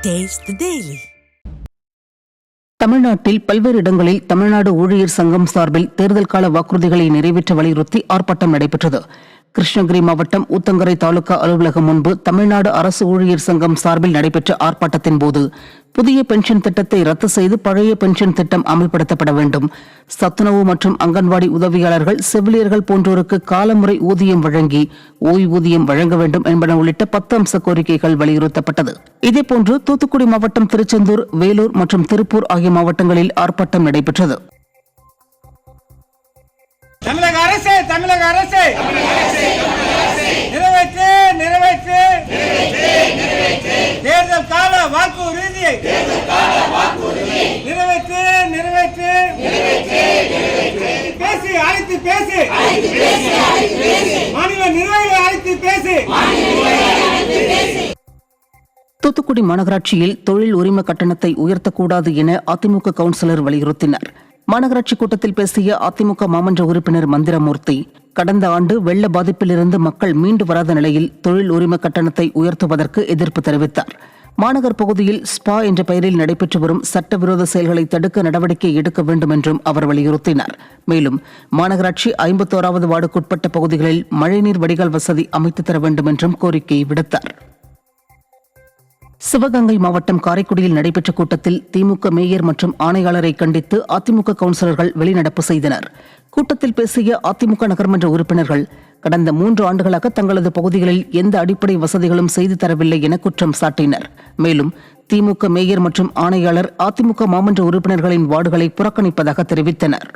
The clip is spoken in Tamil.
Taste the Daily. தமிழ்நாட்டில் பல்வேறு இடங்களில் தமிழ்நாடு ஊழியர் சங்கம் சார்பில் தேர்தல் கால வாக்குறுதிகளை நிறைவேற்ற வலியுறுத்தி ஆர்ப்பாட்டம் நடைபெற்றது. கிருஷ்ணகிரி மாவட்டம் ஊத்தங்கரை தாலுகா அலுவலகம் முன்பு தமிழ்நாடு அரசு ஊழியர் சங்கம் சார்பில் நடைபெற்ற ஆர்ப்பாட்டத்தின் போது புதிய பென்ஷன் திட்டத்தை ரத்து செய்து பழைய பென்ஷன் திட்டம் அமல்படுத்தப்பட வேண்டும், சத்துணவு மற்றும் அங்கன்வாடி உதவியாளர்கள், செவிலியர்கள் போன்றோருக்கு காலமுறை ஊதியம் வழங்கி ஓய்வூதியம் வழங்க வேண்டும் என்பன உள்ளிட்ட 10 அம்ச கோரிக்கைகள் வலியுறுத்தப்பட்டது. இதேபோன்று தூத்துக்குடி மாவட்டம், திருச்செந்தூர், வேலூர் மற்றும் திருப்பூர் ஆகிய மாவட்டங்களில் ஆர்ப்பாட்டம் நடைபெற்றது. தமிழக அரசு நிறைவேற்று தேர்தல் கால வாக்குறுதியை நிறைவேற்று பேசி அழைத்து பேசி மாநில நிர்வாகிகளை அழைத்து பேசி. தூத்துக்குடி மாநகராட்சியில் தொழில் உரிம கட்டணத்தை உயர்த்தக்கூடாது என அதிமுக கவுன்சிலர் வலியுறுத்தினார். மாநகராட்சி கூட்டத்தில் பேசிய அதிமுக மாமன்ற உறுப்பினர் மந்திரமூர்த்தி, கடந்த ஆண்டு வெள்ள பாதிப்பிலிருந்து மக்கள் மீண்டு வராத நிலையில் தொழில் உரிம கட்டணத்தை உயர்த்துவதற்கு எதிர்ப்பு தெரிவித்தார். மாநகர் பகுதியில் ஸ்பா என்ற பெயரில் நடைபெற்று வரும் சட்டவிரோத செயல்களை தடுக்க நடவடிக்கை எடுக்க வேண்டும் என்றும் அவர் வலியுறுத்தினார். மேலும் மாநகராட்சி 51வது வார்டுக்குட்பட்ட பகுதிகளில் மழைநீர் வடிகால் வசதி அமைத்து தர வேண்டும் என்றும் கோரிக்கை விடுத்தார். சிவகங்கை மாவட்டம் காரைக்குடியில் நடைபெற்ற கூட்டத்தில் திமுக மேயர் மற்றும் ஆணையாளரை கண்டித்து அதிமுக கவுன்சிலர்கள் வெளிநடப்பு செய்தனர். கூட்டத்தில் பேசிய அதிமுக நகர்மன்ற உறுப்பினர்கள், கடந்த 3 ஆண்டுகளாக தங்களது பகுதிகளில் எந்த அடிப்படை வசதிகளும் செய்து தரவில்லை என குற்றம் சாட்டினர். மேலும் திமுக மேயர் மற்றும் ஆணையாளர் அதிமுக மாமன்ற உறுப்பினர்களின் வார்டுகளை புறக்கணிப்பதாக தெரிவித்தனர்.